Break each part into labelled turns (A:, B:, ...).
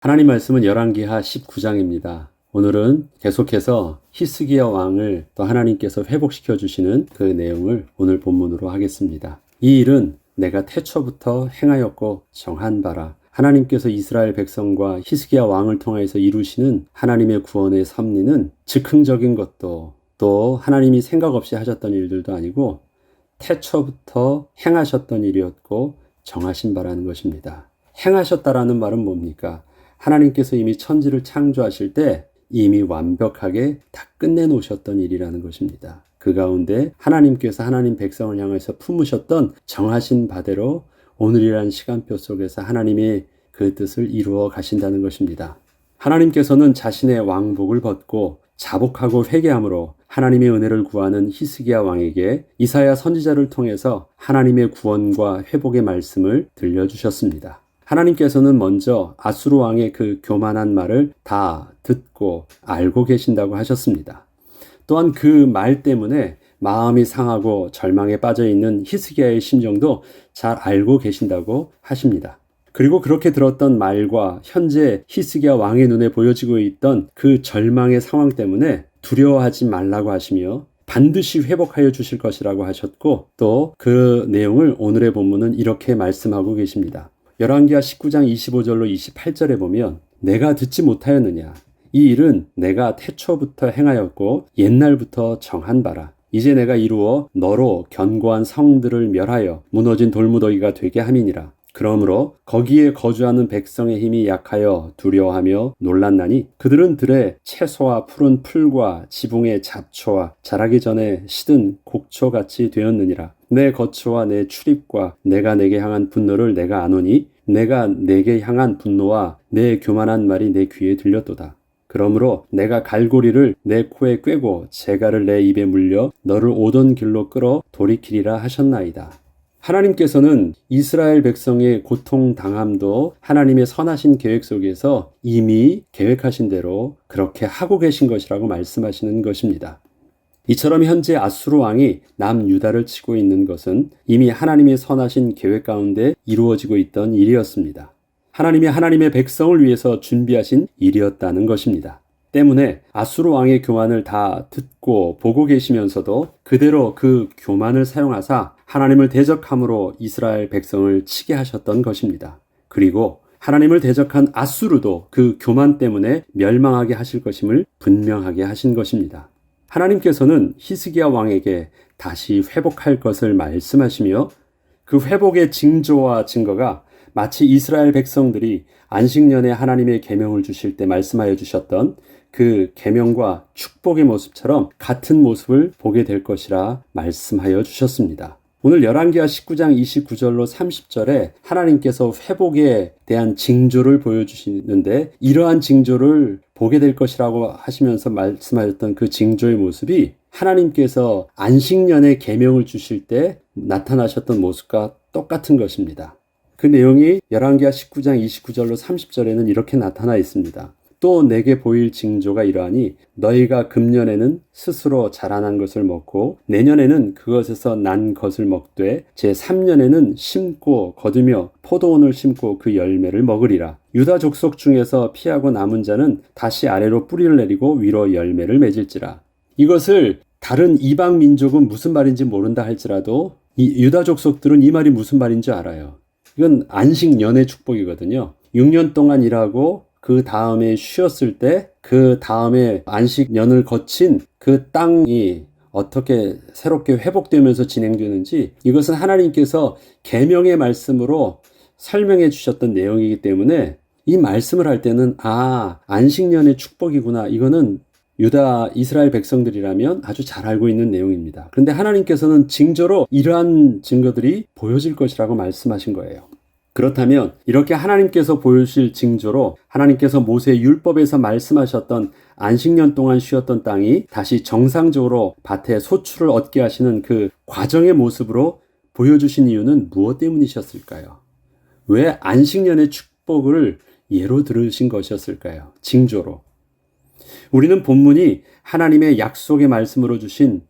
A: 하나님 말씀은 열왕기하 19장입니다. 오늘은 계속해서 히스기야 왕을 또 하나님께서 회복시켜 주시는 그 내용을 오늘 본문으로 하겠습니다. 이 일은 내가 태초부터 행하였고 정한 바라. 하나님께서 이스라엘 백성과 히스기야 왕을 통해서 이루시는 하나님의 구원의 섭리는 즉흥적인 것도 또 하나님이 생각 없이 하셨던 일들도 아니고 태초부터 행하셨던 일이었고 정하신 바라는 것입니다. 행하셨다라는 말은 뭡니까? 하나님께서 이미 천지를 창조하실 때 이미 완벽하게 다 끝내놓으셨던 일이라는 것입니다. 그 가운데 하나님께서 하나님 백성을 향해서 품으셨던 정하신 바대로 오늘이라는 시간표 속에서 하나님의 그 뜻을 이루어 가신다는 것입니다. 하나님께서는 자신의 왕복을 벗고 자복하고 회개함으로 하나님의 은혜를 구하는 히스기야 왕에게 이사야 선지자를 통해서 하나님의 구원과 회복의 말씀을 들려주셨습니다. 하나님께서는 먼저 아수르 왕의 그 교만한 말을 다 듣고 알고 계신다고 하셨습니다. 또한 그 말 때문에 마음이 상하고 절망에 빠져 있는 히스기야의 심정도 잘 알고 계신다고 하십니다. 그리고 그렇게 들었던 말과 현재 히스기야 왕의 눈에 보여지고 있던 그 절망의 상황 때문에 두려워하지 말라고 하시며 반드시 회복하여 주실 것이라고 하셨고 또 그 내용을 오늘의 본문은 이렇게 말씀하고 계십니다. 열왕기하 19장 25절로 28절에 보면 내가 듣지 못하였느냐? 이 일은 내가 태초부터 행하였고 옛날부터 정한 바라. 이제 내가 이루어 너로 견고한 성들을 멸하여 무너진 돌무더기가 되게 함이니라. 그러므로 거기에 거주하는 백성의 힘이 약하여 두려워하며 놀랐나니 그들은 들에 채소와 푸른 풀과 지붕의 잡초와 자라기 전에 시든 곡초같이 되었느니라. 내 거처와 내 출입과 내가 내게 향한 분노를 내가 아노니 내가 내게 향한 분노와 내 교만한 말이 내 귀에 들렸도다. 그러므로 내가 갈고리를 내 코에 꿰고 재갈을 내 입에 물려 너를 오던 길로 끌어 돌이키리라 하셨나이다. 하나님께서는 이스라엘 백성의 고통당함도 하나님의 선하신 계획 속에서 이미 계획하신 대로 그렇게 하고 계신 것이라고 말씀하시는 것입니다. 이처럼 현재 아수르 왕이 남유다를 치고 있는 것은 이미 하나님의 선하신 계획 가운데 이루어지고 있던 일이었습니다. 하나님이 하나님의 백성을 위해서 준비하신 일이었다는 것입니다. 때문에 아수르 왕의 교만을 다 듣고 보고 계시면서도 그대로 그 교만을 사용하사 하나님을 대적함으로 이스라엘 백성을 치게 하셨던 것입니다. 그리고 하나님을 대적한 아수르도 그 교만 때문에 멸망하게 하실 것임을 분명하게 하신 것입니다. 하나님께서는 히스기야 왕에게 다시 회복할 것을 말씀하시며 그 회복의 징조와 증거가 마치 이스라엘 백성들이 안식년에 하나님의 계명을 주실 때 말씀하여 주셨던 그 계명과 축복의 모습처럼 같은 모습을 보게 될 것이라 말씀하여 주셨습니다. 오늘 열왕기하 19장 29절로 30절에 하나님께서 회복에 대한 징조를 보여주시는데 이러한 징조를 보게 될 것이라고 하시면서 말씀하셨던 그 징조의 모습이 하나님께서 안식년에 계명을 주실 때 나타나셨던 모습과 똑같은 것입니다. 그 내용이 열왕기하 19장 29절로 30절에는 이렇게 나타나 있습니다. 또 내게 보일 징조가 이러하니 너희가 금년에는 스스로 자라난 것을 먹고 내년에는 그것에서 난 것을 먹되 제3년에는 심고 거두며 포도원을 심고 그 열매를 먹으리라. 유다 족속 중에서 피하고 남은 자는 다시 아래로 뿌리를 내리고 위로 열매를 맺을지라. 이것을 다른 이방 민족은 무슨 말인지 모른다 할지라도 이 유다 족속들은 이 말이 무슨 말인지 알아요. 이건 안식년의 축복이거든요. 6년 동안 일하고 그 다음에 쉬었을 때 그 다음에 안식년을 거친 그 땅이 어떻게 새롭게 회복되면서 진행되는지 이것은 하나님께서 계명의 말씀으로 설명해 주셨던 내용이기 때문에 이 말씀을 할 때는 안식년의 축복이구나. 이거는 유다 이스라엘 백성들이라면 아주 잘 알고 있는 내용입니다. 그런데 하나님께서는 징조로 이러한 증거들이 보여질 것이라고 말씀하신 거예요. 그렇다면 이렇게 하나님께서 보여주실 징조로 하나님께서 모세 율법에서 말씀하셨던 안식년 동안 쉬었던 땅이 다시 정상적으로 밭에 소출을 얻게 하시는 그 과정의 모습으로 보여주신 이유는 무엇 때문이셨을까요? 왜 안식년의 축복을 예로 들으신 것이었을까요? 징조로. 우리는 본문이 하나님의 약속의 말씀으로 주신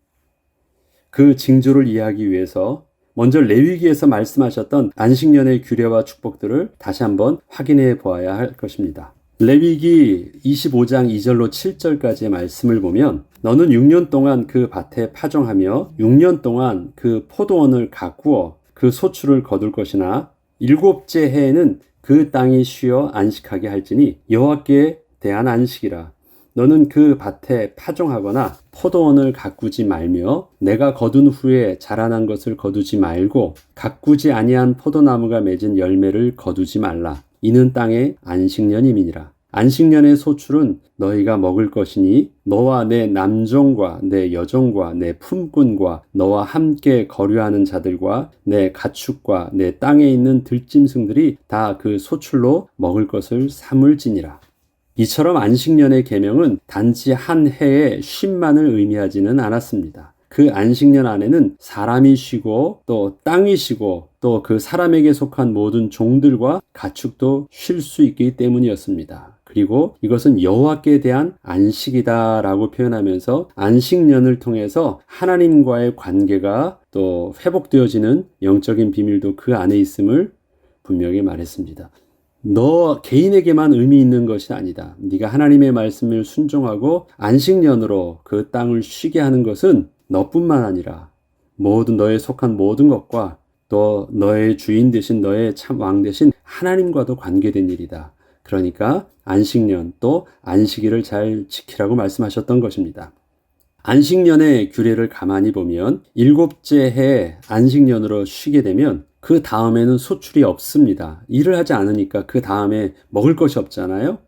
A: 그 징조를 이해하기 위해서 먼저 레위기에서 말씀하셨던 안식년의 규례와 축복들을 다시 한번 확인해 보아야 할 것입니다. 레위기 25장 2절로 7절까지의 말씀을 보면 너는 6년 동안 그 밭에 파종하며 6년 동안 그 포도원을 가꾸어 그 소출을 거둘 것이나 일곱째 해에는 그 땅이 쉬어 안식하게 할지니 여호와께 대한 안식이라. 너는 그 밭에 파종하거나 포도원을 가꾸지 말며 내가 거둔 후에 자라난 것을 거두지 말고 가꾸지 아니한 포도나무가 맺은 열매를 거두지 말라. 이는 땅의 안식년임이니라. 안식년의 소출은 너희가 먹을 것이니 너와 내 남종과 내 여종과 내 품꾼과 너와 함께 거류하는 자들과 내 가축과 내 땅에 있는 들짐승들이 다 그 소출로 먹을 것을 삼을지니라. 이처럼 안식년의 계명은 단지 한 해의 쉼만을 의미하지는 않았습니다. 그 안식년 안에는 사람이 쉬고 또 땅이 쉬고 또 그 사람에게 속한 모든 종들과 가축도 쉴 수 있기 때문이었습니다. 그리고 이것은 여호와께 대한 안식이다라고 표현하면서 안식년을 통해서 하나님과의 관계가 또 회복되어지는 영적인 비밀도 그 안에 있음을 분명히 말했습니다. 너 개인에게만 의미 있는 것이 아니다. 네가 하나님의 말씀을 순종하고 안식년으로 그 땅을 쉬게 하는 것은 너뿐만 아니라 모든 너에 속한 모든 것과 또 너의 주인 되신 너의 참 왕 되신 하나님과도 관계된 일이다. 그러니까 안식년 또 안식일을 잘 지키라고 말씀하셨던 것입니다. 안식년의 규례를 가만히 보면 일곱째 해에 안식년으로 쉬게 되면 그 다음에는 소출이 없습니다. 일을 하지 않으니까 그 다음에 먹을 것이 없잖아요.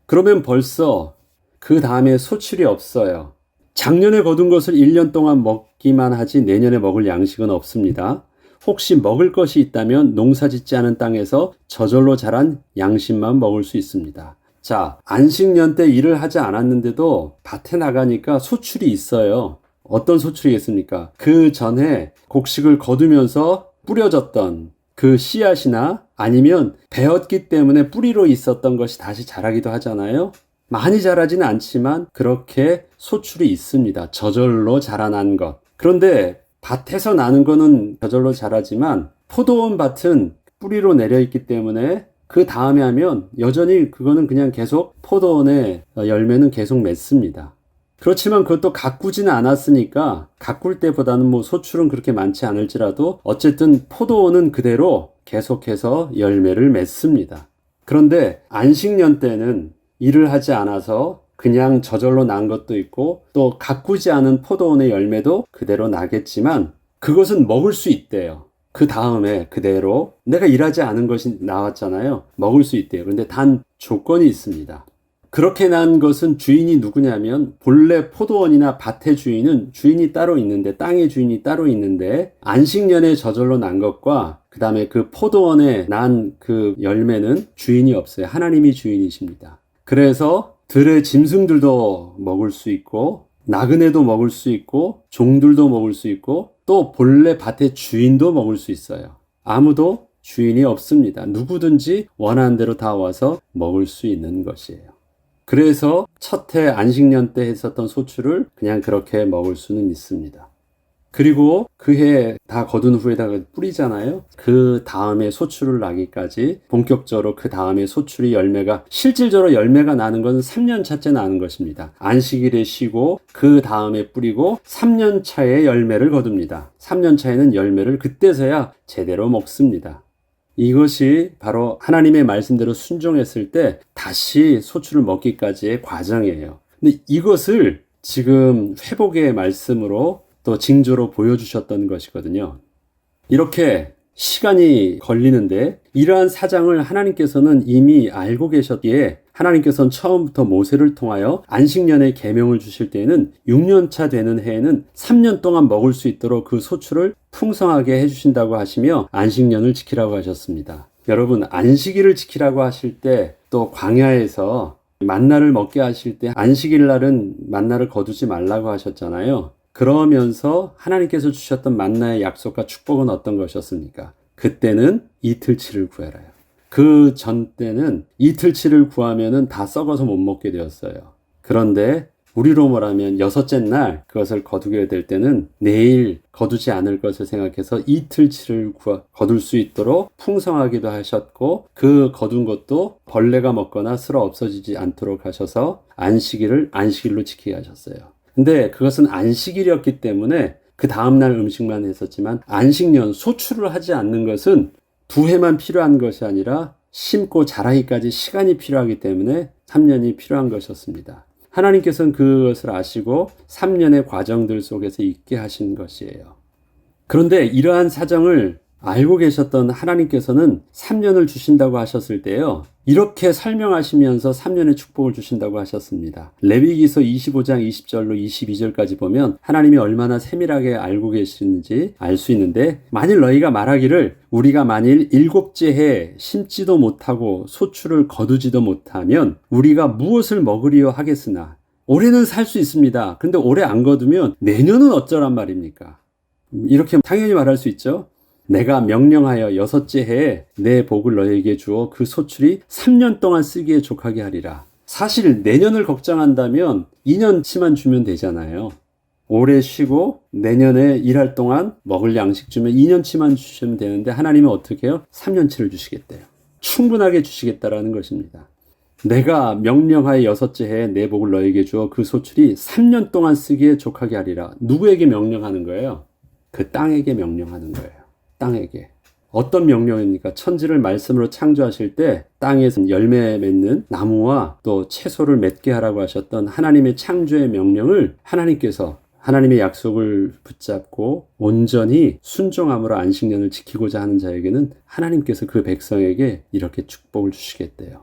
A: 그러면 벌써 그 다음에 소출이 없어요. 작년에 거둔 것을 1년 동안 먹기만 하지 내년에 먹을 양식은 없습니다. 혹시 먹을 것이 있다면 농사 짓지 않은 땅에서 저절로 자란 양식만 먹을 수 있습니다. 자, 안식년 때 일을 하지 않았는데도 밭에 나가니까 소출이 있어요. 어떤 소출이겠습니까? 그 전에 곡식을 거두면서 뿌려졌던 그 씨앗이나 아니면 베었기 때문에 뿌리로 있었던 것이 다시 자라기도 하잖아요. 많이 자라지는 않지만 그렇게 소출이 있습니다. 저절로 자라난 것. 그런데 밭에서 나는 거는 저절로 자라지만 포도원 밭은 뿌리로 내려있기 때문에 그 다음에 하면 여전히 그거는 그냥 계속 포도원의 열매는 계속 맺습니다. 그렇지만 그것도 가꾸지는 않았으니까 가꿀 때보다는 뭐 소출은 그렇게 많지 않을지라도 어쨌든 포도원은 그대로 계속해서 열매를 맺습니다. 그런데 안식년 때는 일을 하지 않아서 그냥 저절로 난 것도 있고 또 가꾸지 않은 포도원의 열매도 그대로 나겠지만 그것은 먹을 수 있대요. 그 다음에 그대로 내가 일하지 않은 것이 나왔잖아요. 먹을 수 있대요. 그런데 단 조건이 있습니다. 그렇게 난 것은 주인이 누구냐면 본래 포도원이나 밭의 주인은 주인이 따로 있는데 땅의 주인이 따로 있는데 안식년에 저절로 난 것과 그 다음에 그 포도원에 난 그 열매는 주인이 없어요. 하나님이 주인이십니다. 그래서 들의 짐승들도 먹을 수 있고 나그네도 먹을 수 있고 종들도 먹을 수 있고 또 본래 밭의 주인도 먹을 수 있어요. 아무도 주인이 없습니다. 누구든지 원하는 대로 다 와서 먹을 수 있는 것이에요. 그래서 첫 해 안식년 때 했었던 소출을 그냥 그렇게 먹을 수는 있습니다. 그리고 그 해 다 거둔 후에다가 뿌리잖아요. 그 다음에 소출을 나기까지 본격적으로 그 다음에 소출이 열매가 실질적으로 열매가 나는 것은 3년 차째 나는 것입니다. 안식일에 쉬고 그 다음에 뿌리고 3년 차에 열매를 거둡니다. 3년 차에는 열매를 그때서야 제대로 먹습니다. 이것이 바로 하나님의 말씀대로 순종했을 때 다시 소출을 먹기까지의 과정이에요. 근데 이것을 지금 회복의 말씀으로 또 징조로 보여주셨던 것이거든요. 이렇게 시간이 걸리는데 이러한 사장을 하나님께서는 이미 알고 계셨기에 하나님께서는 처음부터 모세를 통하여 안식년의 계명을 주실 때에는 6년차 되는 해에는 3년 동안 먹을 수 있도록 그 소출을 풍성하게 해주신다고 하시며 안식년을 지키라고 하셨습니다. 여러분, 안식일을 지키라고 하실 때 또 광야에서 만나를 먹게 하실 때 안식일 날은 만나를 거두지 말라고 하셨잖아요. 그러면서 하나님께서 주셨던 만나의 약속과 축복은 어떤 것이었습니까? 그때는 이틀치를 구해라요. 그 전 때는 이틀치를 구하면은 다 썩어서 못 먹게 되었어요. 그런데 우리로 말하면 여섯째 날 그것을 거두게 될 때는 내일 거두지 않을 것을 생각해서 이틀치를 거둘 수 있도록 풍성하기도 하셨고, 그 거둔 것도 벌레가 먹거나 쓸어 없어지지 않도록 하셔서 안식일을 안식일로 지키게 하셨어요. 근데 그것은 안식일이었기 때문에 그 다음날 음식만 했었지만, 안식년 소출을 하지 않는 것은 두 해만 필요한 것이 아니라 심고 자라기까지 시간이 필요하기 때문에 3년이 필요한 것이었습니다. 하나님께서는 그것을 아시고 3년의 과정들 속에서 있게 하신 것이에요. 그런데 이러한 사정을 알고 계셨던 하나님께서는 3년을 주신다고 하셨을 때요, 이렇게 설명하시면서 3년의 축복을 주신다고 하셨습니다. 레위기서 25장 20절로 22절까지 보면 하나님이 얼마나 세밀하게 알고 계시는지 알 수 있는데, 만일 너희가 말하기를 우리가 만일 7째 해에 심지도 못하고 소출을 거두지도 못하면 우리가 무엇을 먹으리요 하겠으나, 올해는 살 수 있습니다. 근데 올해 안 거두면 내년은 어쩌란 말입니까? 이렇게 당연히 말할 수 있죠. 내가 명령하여 6째 해에 내 복을 너에게 주어 그 소출이 3년 동안 쓰기에 족하게 하리라. 사실 내년을 걱정한다면 2년치만 주면 되잖아요. 올해 쉬고 내년에 일할 동안 먹을 양식 주면 2년치만 주시면 되는데, 하나님은 어떻게 해요? 3년치를 주시겠대요. 충분하게 주시겠다라는 것입니다. 내가 명령하여 6째 해에 내 복을 너에게 주어 그 소출이 3년 동안 쓰기에 족하게 하리라. 누구에게 명령하는 거예요? 그 땅에게 명령하는 거예요. 땅에게. 어떤 명령입니까? 천지를 말씀으로 창조하실 때 땅에서 열매 맺는 나무와 또 채소를 맺게 하라고 하셨던 하나님의 창조의 명령을 하나님께서 하나님의 약속을 붙잡고 온전히 순종함으로 안식년을 지키고자 하는 자에게는 하나님께서 그 백성에게 이렇게 축복을 주시겠대요.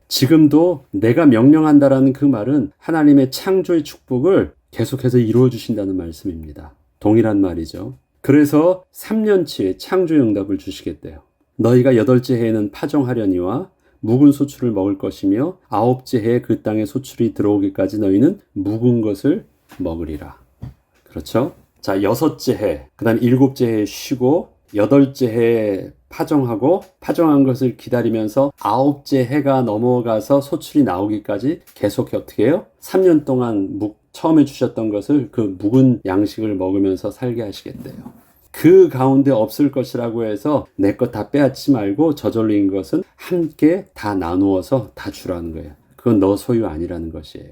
A: 지금도 내가 명령한다라는 그 말은 하나님의 창조의 축복을 계속해서 이루어 주신다는 말씀입니다. 동일한 말이죠. 그래서 3년치의 창조의 응답을 주시겠대요. 너희가 8째 해에는 파종하려니와 묵은 소출을 먹을 것이며 9째 해에 그 땅에 소출이 들어오기까지 너희는 묵은 것을 먹으리라. 그렇죠? 자, 6째 해, 그 다음 7째 해에 쉬고 8째 해에 파종하고 파종한 것을 기다리면서 9째 해가 넘어가서 소출이 나오기까지 계속 어떻게 해요? 3년 동안 처음에 주셨던 것을 그 묵은 양식을 먹으면서 살게 하시겠대요. 그 가운데 없을 것이라고 해서 내 것 다 빼앗지 말고 저절로 인 것은 함께 다 나누어서 다 주라는 거예요. 그건 너 소유 아니라는 것이에요.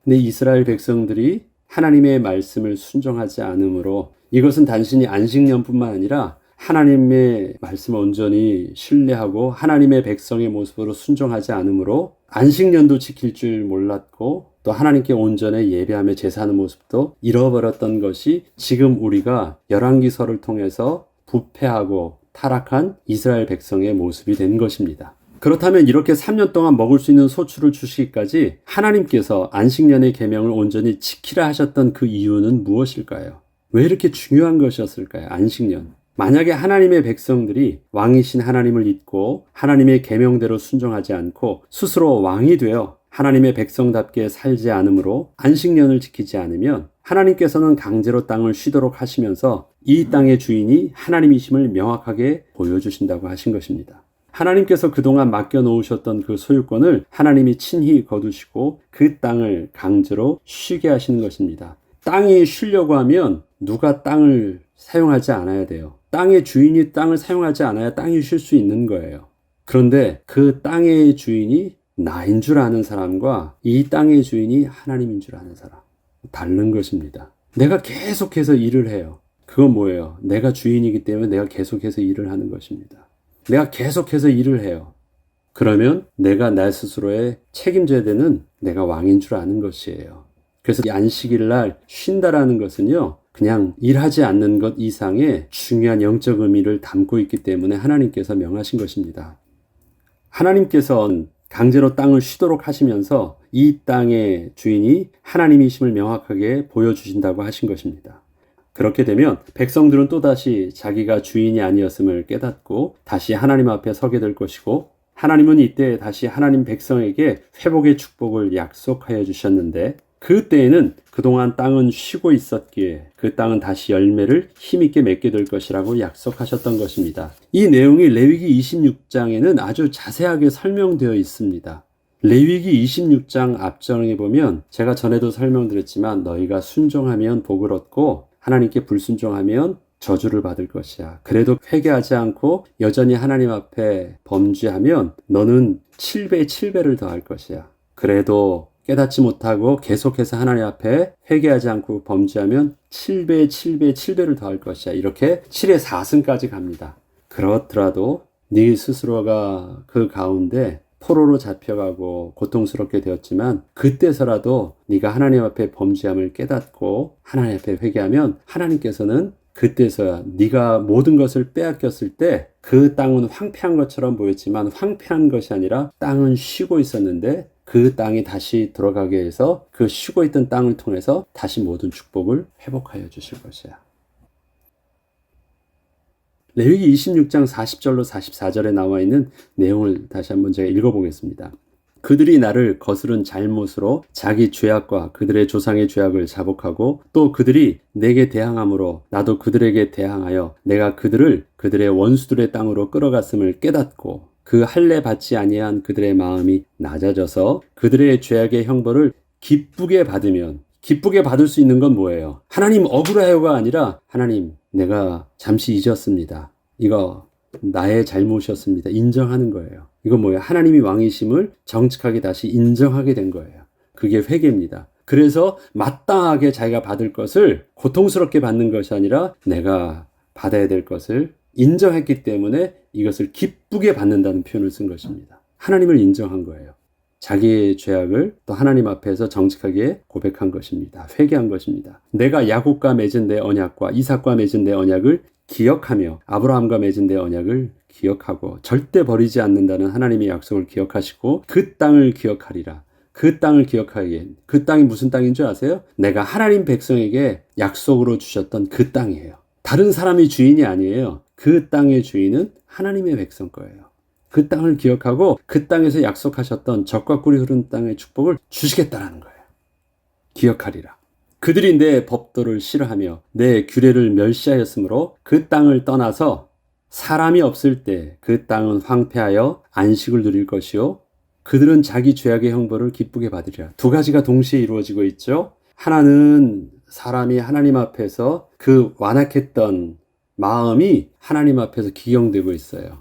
A: 근데 이스라엘 백성들이 하나님의 말씀을 순종하지 않으므로, 이것은 단순히 안식년뿐만 아니라 하나님의 말씀을 온전히 신뢰하고 하나님의 백성의 모습으로 순종하지 않으므로 안식년도 지킬 줄 몰랐고, 또 하나님께 온전히 예배하며 제사하는 모습도 잃어버렸던 것이 지금 우리가 열왕기서를 통해서 부패하고 타락한 이스라엘 백성의 모습이 된 것입니다. 그렇다면 이렇게 3년 동안 먹을 수 있는 소출을 주시기까지 하나님께서 안식년의 계명을 온전히 지키라 하셨던 그 이유는 무엇일까요? 왜 이렇게 중요한 것이었을까요? 안식년. 만약에 하나님의 백성들이 왕이신 하나님을 잊고 하나님의 계명대로 순종하지 않고 스스로 왕이 되어 하나님의 백성답게 살지 않으므로 안식년을 지키지 않으면 하나님께서는 강제로 땅을 쉬도록 하시면서 이 땅의 주인이 하나님이심을 명확하게 보여주신다고 하신 것입니다. 하나님께서 그동안 맡겨놓으셨던 그 소유권을 하나님이 친히 거두시고 그 땅을 강제로 쉬게 하시는 것입니다. 땅이 쉬려고 하면 누가 땅을 사용하지 않아야 돼요. 땅의 주인이 땅을 사용하지 않아야 땅이 쉴 수 있는 거예요. 그런데 그 땅의 주인이 나인 줄 아는 사람과 이 땅의 주인이 하나님인 줄 아는 사람, 다른 것입니다. 내가 계속해서 일을 해요. 그건 뭐예요? 내가 주인이기 때문에 내가 계속해서 일을 하는 것입니다. 내가 계속해서 일을 해요. 그러면 내가 나 스스로의 책임져야 되는 내가 왕인 줄 아는 것이에요. 그래서 이 안식일 날 쉰다라는 것은요, 그냥 일하지 않는 것 이상의 중요한 영적 의미를 담고 있기 때문에 하나님께서 명하신 것입니다. 하나님께서는 강제로 땅을 쉬도록 하시면서 이 땅의 주인이 하나님이심을 명확하게 보여주신다고 하신 것입니다. 그렇게 되면 백성들은 또다시 자기가 주인이 아니었음을 깨닫고 다시 하나님 앞에 서게 될 것이고, 하나님은 이때 다시 하나님 백성에게 회복의 축복을 약속하여 주셨는데, 그때에는 그동안 땅은 쉬고 있었기에 그 땅은 다시 열매를 힘있게 맺게 될 것이라고 약속하셨던 것입니다. 이 내용이 레위기 26장에는 아주 자세하게 설명되어 있습니다. 레위기 26장 앞전에 보면 제가 전에도 설명드렸지만 너희가 순종하면 복을 얻고 하나님께 불순종하면 저주를 받을 것이야. 그래도 회개하지 않고 여전히 하나님 앞에 범죄하면 너는 7배 7배를 더할 것이야. 그래도 깨닫지 못하고 계속해서 하나님 앞에 회개하지 않고 범죄하면 7배 7배 7배를 더할 것이야. 이렇게 7의 4승까지 갑니다. 그렇더라도 네 스스로가 그 가운데 포로로 잡혀가고 고통스럽게 되었지만 그때서라도 네가 하나님 앞에 범죄함을 깨닫고 하나님 앞에 회개하면 하나님께서는 그때서야 네가 모든 것을 빼앗겼을 때 그 땅은 황폐한 것처럼 보였지만 황폐한 것이 아니라 땅은 쉬고 있었는데 그 땅이 다시 돌아가게 해서 그 쉬고 있던 땅을 통해서 다시 모든 축복을 회복하여 주실 것이야. 레위기 26장 40절로 44절에 나와 있는 내용을 다시 한번 제가 읽어보겠습니다. 그들이 나를 거스른 잘못으로 자기 죄악과 그들의 조상의 죄악을 자복하고 또 그들이 내게 대항함으로 나도 그들에게 대항하여 내가 그들을 그들의 원수들의 땅으로 끌어갔음을 깨닫고 그 할례 받지 아니한 그들의 마음이 낮아져서 그들의 죄악의 형벌을 기쁘게 받으면 기쁘게 받을 수 있는 건 뭐예요? 하나님 억울해요가 아니라 하나님 내가 잠시 잊었습니다. 이거 나의 잘못이었습니다. 인정하는 거예요. 이건 뭐예요? 하나님이 왕이심을 정직하게 다시 인정하게 된 거예요. 그게 회개입니다. 그래서 마땅하게 자기가 받을 것을 고통스럽게 받는 것이 아니라 내가 받아야 될 것을 인정했기 때문에 이것을 기쁘게 받는다는 표현을 쓴 것입니다. 하나님을 인정한 거예요. 자기의 죄악을 또 하나님 앞에서 정직하게 고백한 것입니다. 회개한 것입니다. 내가 야곱과 맺은 내 언약과 이삭과 맺은 내 언약을 기억하며 아브라함과 맺은 내 언약을 기억하고 절대 버리지 않는다는 하나님의 약속을 기억하시고 그 땅을 기억하리라. 그 땅을 기억하기에 그 땅이 무슨 땅인 줄 아세요? 내가 하나님 백성에게 약속으로 주셨던 그 땅이에요. 다른 사람이 주인이 아니에요. 그 땅의 주인은 하나님의 백성 거예요. 그 땅을 기억하고 그 땅에서 약속하셨던 젖과 꿀이 흐르는 땅의 축복을 주시겠다라는 거예요. 기억하리라. 그들이 내 법도를 싫어하며 내 규례를 멸시하였으므로 그 땅을 떠나서 사람이 없을 때 그 땅은 황폐하여 안식을 누릴 것이요 그들은 자기 죄악의 형벌을 기쁘게 받으리라. 두 가지가 동시에 이루어지고 있죠. 하나는 사람이 하나님 앞에서 그 완악했던 마음이 하나님 앞에서 기경되고 있어요.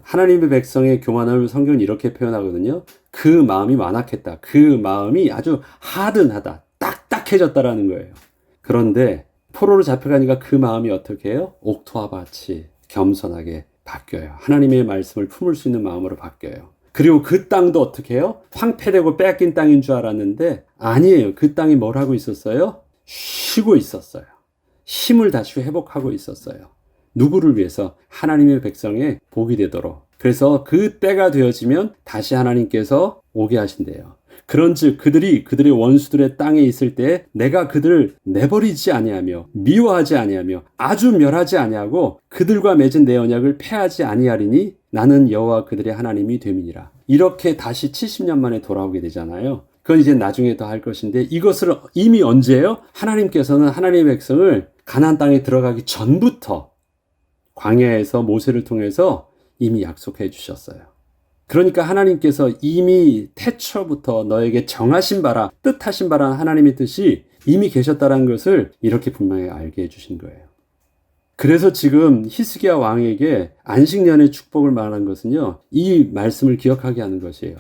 A: 하나님의 백성의 교만함을 성경은 이렇게 표현하거든요. 그 마음이 완악했다. 그 마음이 아주 하든하다. 딱딱해졌다라는 거예요. 그런데 포로로 잡혀가니까 그 마음이 어떻게 해요? 옥토와 같이 겸손하게 바뀌어요. 하나님의 말씀을 품을 수 있는 마음으로 바뀌어요. 그리고 그 땅도 어떻게 해요? 황폐되고 빼앗긴 땅인 줄 알았는데 아니에요. 그 땅이 뭘 하고 있었어요? 쉬고 있었어요. 힘을 다시 회복하고 있었어요. 누구를 위해서? 하나님의 백성의 복이 되도록. 그래서 그 때가 되어지면 다시 하나님께서 오게 하신대요. 그런즉 그들이 그들의 원수들의 땅에 있을 때 내가 그들을 내버리지 아니하며 미워하지 아니하며 아주 멸하지 아니하고 그들과 맺은 내 언약을 폐하지 아니하리니 나는 여호와 그들의 하나님이 됨이니라. 이렇게 다시 70년 만에 돌아오게 되잖아요. 그건 이제 나중에 더 할 것인데 이것을 이미 언제요? 하나님께서는 하나님의 백성을 가나안 땅에 들어가기 전부터 광야에서 모세를 통해서 이미 약속해 주셨어요. 그러니까 하나님께서 이미 태초부터 너에게 정하신 바라 뜻하신 바라 하나님의 뜻이 이미 계셨다는 것을 이렇게 분명히 알게 해주신 거예요. 그래서 지금 히스기야 왕에게 안식년의 축복을 말한 것은요. 이 말씀을 기억하게 하는 것이에요.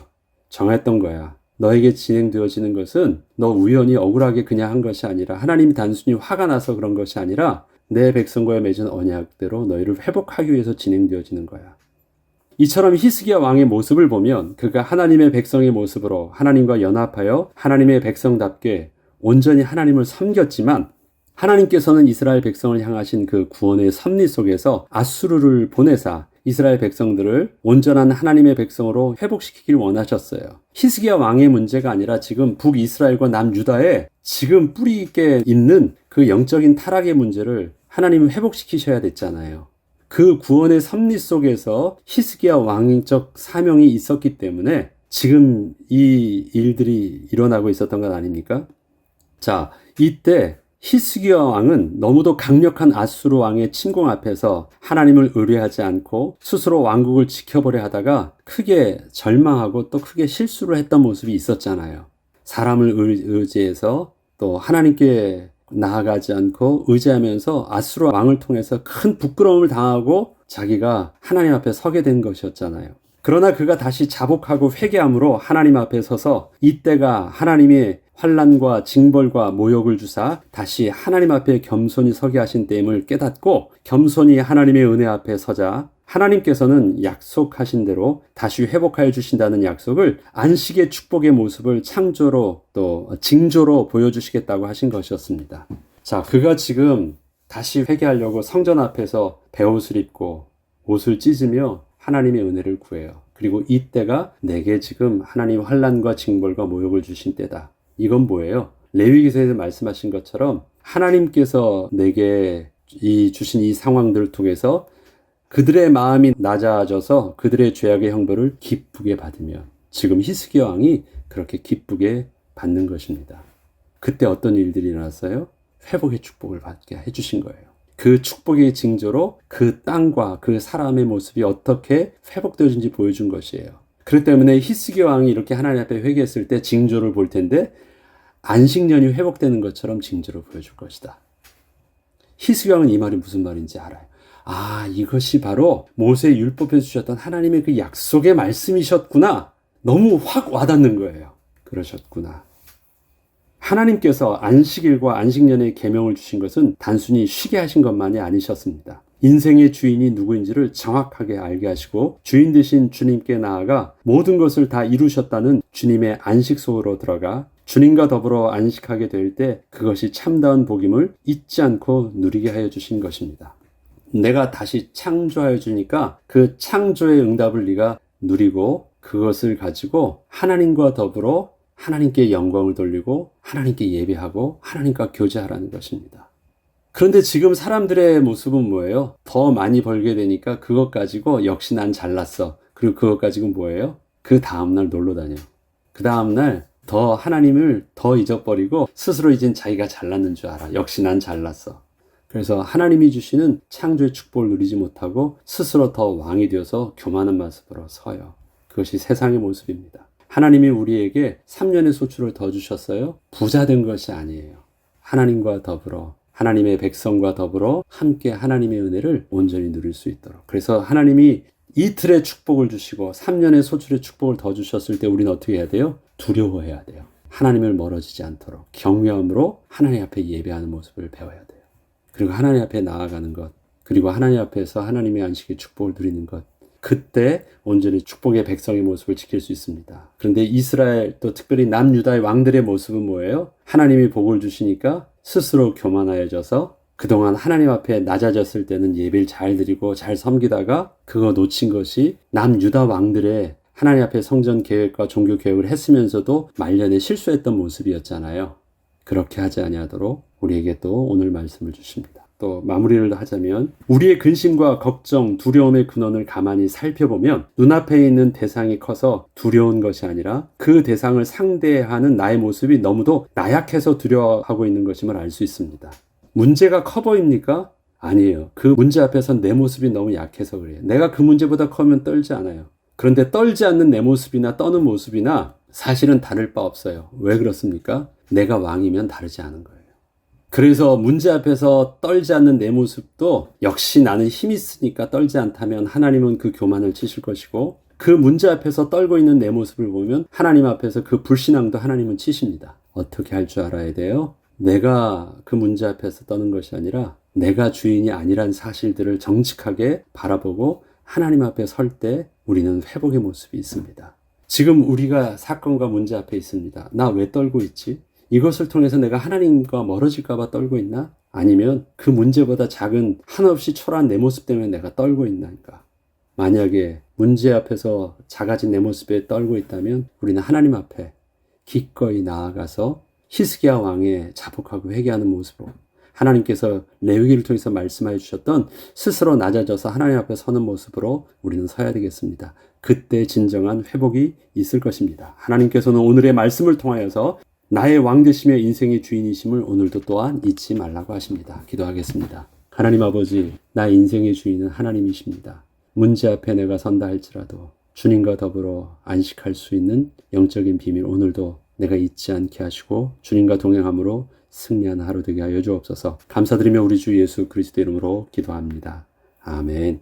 A: 정했던 거야. 너에게 진행되어지는 것은 너 우연히 억울하게 그냥 한 것이 아니라 하나님이 단순히 화가 나서 그런 것이 아니라 내 백성과의 맺은 언약대로 너희를 회복하기 위해서 진행되어지는 거야. 이처럼 히스기야 왕의 모습을 보면 그가 하나님의 백성의 모습으로 하나님과 연합하여 하나님의 백성답게 온전히 하나님을 섬겼지만 하나님께서는 이스라엘 백성을 향하신 그 구원의 섭리 속에서 아수르를 보내사 이스라엘 백성들을 온전한 하나님의 백성으로 회복시키길 원하셨어요. 히스기야 왕의 문제가 아니라 지금 북이스라엘과 남유다에 지금 뿌리 있게 있는 그 영적인 타락의 문제를 하나님이 회복시키셔야 됐잖아요. 그 구원의 섭리 속에서 히스기야 왕적 사명이 있었기 때문에 지금 이 일들이 일어나고 있었던 것 아닙니까? 자, 이때 히스기야 왕은 너무도 강력한 아수르 왕의 침공 앞에서 하나님을 의뢰하지 않고 스스로 왕국을 지켜보려 하다가 크게 절망하고 또 크게 실수를 했던 모습이 있었잖아요. 사람을 의지해서 또 하나님께 나아가지 않고 의지하면서 아수르 왕을 통해서 큰 부끄러움을 당하고 자기가 하나님 앞에 서게 된 것이었잖아요. 그러나 그가 다시 자복하고 회개함으로 하나님 앞에 서서 이때가 하나님의 환난과 징벌과 모욕을 주사 다시 하나님 앞에 겸손히 서게 하신 때임을 깨닫고 겸손히 하나님의 은혜 앞에 서자 하나님께서는 약속하신 대로 다시 회복하여 주신다는 약속을 안식의 축복의 모습을 창조로 또 징조로 보여주시겠다고 하신 것이었습니다. 자, 그가 지금 다시 회개하려고 성전 앞에서 베옷을 입고 옷을 찢으며 하나님의 은혜를 구해요. 그리고 이때가 내게 지금 하나님 환난과 징벌과 모욕을 주신 때다. 이건 뭐예요? 레위기서에서 말씀하신 것처럼 하나님께서 내게 주신 이 상황들을 통해서 그들의 마음이 낮아져서 그들의 죄악의 형벌을 기쁘게 받으며 지금 히스기야 왕이 그렇게 기쁘게 받는 것입니다. 그때 어떤 일들이 일어났어요? 회복의 축복을 받게 해주신 거예요. 그 축복의 징조로 그 땅과 그 사람의 모습이 어떻게 회복되어진지 보여준 것이에요. 그렇기 때문에 히스기야 왕이 이렇게 하나님 앞에 회개했을 때 징조를 볼 텐데 안식년이 회복되는 것처럼 징조를 보여줄 것이다. 히스기야 왕은 이 말이 무슨 말인지 알아요. 아, 이것이 바로 모세의 율법에 주셨던 하나님의 그 약속의 말씀이셨구나. 너무 확 와닿는 거예요. 그러셨구나. 하나님께서 안식일과 안식년의 계명을 주신 것은 단순히 쉬게 하신 것만이 아니셨습니다. 인생의 주인이 누구인지를 정확하게 알게 하시고 주인 되신 주님께 나아가 모든 것을 다 이루셨다는 주님의 안식 속으로 들어가 주님과 더불어 안식하게 될 때 그것이 참다운 복임을 잊지 않고 누리게 하여 주신 것입니다. 내가 다시 창조하여 주니까 그 창조의 응답을 네가 누리고 그것을 가지고 하나님과 더불어 하나님께 영광을 돌리고 하나님께 예배하고 하나님과 교제하라는 것입니다. 그런데 지금 사람들의 모습은 뭐예요? 더 많이 벌게 되니까 그것 가지고 역시 난 잘났어. 그리고 그것 가지고 뭐예요? 그 다음날 놀러 다녀. 그 다음날 더 하나님을 더 잊어버리고 스스로 이젠 자기가 잘났는 줄 알아. 역시 난 잘났어. 그래서 하나님이 주시는 창조의 축복을 누리지 못하고 스스로 더 왕이 되어서 교만한 모습으로 서요. 그것이 세상의 모습입니다. 하나님이 우리에게 3년의 소출을 더 주셨어요. 부자 된 것이 아니에요. 하나님과 더불어 하나님의 백성과 더불어 함께 하나님의 은혜를 온전히 누릴 수 있도록. 그래서 하나님이 이틀의 축복을 주시고 3년의 소출의 축복을 더 주셨을 때 우리는 어떻게 해야 돼요? 두려워해야 돼요. 하나님을 멀어지지 않도록 경외함으로 하나님 앞에 예배하는 모습을 배워야 돼요. 그리고 하나님 앞에 나아가는 것, 그리고 하나님 앞에서 하나님의 안식의 축복을 누리는 것, 그때 온전히 축복의 백성의 모습을 지킬 수 있습니다. 그런데 이스라엘 또 특별히 남유다의 왕들의 모습은 뭐예요? 하나님이 복을 주시니까 스스로 교만하여져서 그동안 하나님 앞에 낮아졌을 때는 예배를 잘 드리고 잘 섬기다가 그거 놓친 것이 남유다 왕들의 하나님 앞에 성전 계획과 종교 계획을 했으면서도 말년에 실수했던 모습이었잖아요. 그렇게 하지 아니하도록 우리에게 또 오늘 말씀을 주십니다. 또 마무리를 하자면 우리의 근심과 걱정, 두려움의 근원을 가만히 살펴보면 눈앞에 있는 대상이 커서 두려운 것이 아니라 그 대상을 상대하는 나의 모습이 너무도 나약해서 두려워하고 있는 것임을 알 수 있습니다. 문제가 커 보입니까? 아니에요. 그 문제 앞에선 내 모습이 너무 약해서 그래요. 내가 그 문제보다 커면 떨지 않아요. 그런데 떨지 않는 내 모습이나 떠는 모습이나 사실은 다를 바 없어요. 왜 그렇습니까? 내가 왕이면 다르지 않은 거예요. 그래서 문제 앞에서 떨지 않는 내 모습도 역시 나는 힘이 있으니까 떨지 않다면 하나님은 그 교만을 치실 것이고 그 문제 앞에서 떨고 있는 내 모습을 보면 하나님 앞에서 그 불신앙도 하나님은 치십니다. 어떻게 할 줄 알아야 돼요? 내가 그 문제 앞에서 떠는 것이 아니라 내가 주인이 아니란 사실들을 정직하게 바라보고 하나님 앞에 설 때 우리는 회복의 모습이 있습니다. 지금 우리가 사건과 문제 앞에 있습니다. 나 왜 떨고 있지? 이것을 통해서 내가 하나님과 멀어질까 봐 떨고 있나? 아니면 그 문제보다 작은 한없이 초라한 내 모습 때문에 내가 떨고 있나니까? 만약에 문제 앞에서 작아진 내 모습에 떨고 있다면 우리는 하나님 앞에 기꺼이 나아가서 히스기야 왕의 자복하고 회개하는 모습으로 하나님께서 레위기를 통해서 말씀해 주셨던 스스로 낮아져서 하나님 앞에 서는 모습으로 우리는 서야 되겠습니다. 그때 진정한 회복이 있을 것입니다. 하나님께서는 오늘의 말씀을 통하여서 나의 왕 되시며 인생의 주인이심을 오늘도 또한 잊지 말라고 하십니다. 기도하겠습니다. 하나님 아버지, 나의 인생의 주인은 하나님이십니다. 문제 앞에 내가 선다 할지라도 주님과 더불어 안식할 수 있는 영적인 비밀 오늘도 내가 잊지 않게 하시고 주님과 동행함으로 승리하는 하루 되게 하여 주옵소서. 감사드리며 우리 주 예수 그리스도 이름으로 기도합니다. 아멘.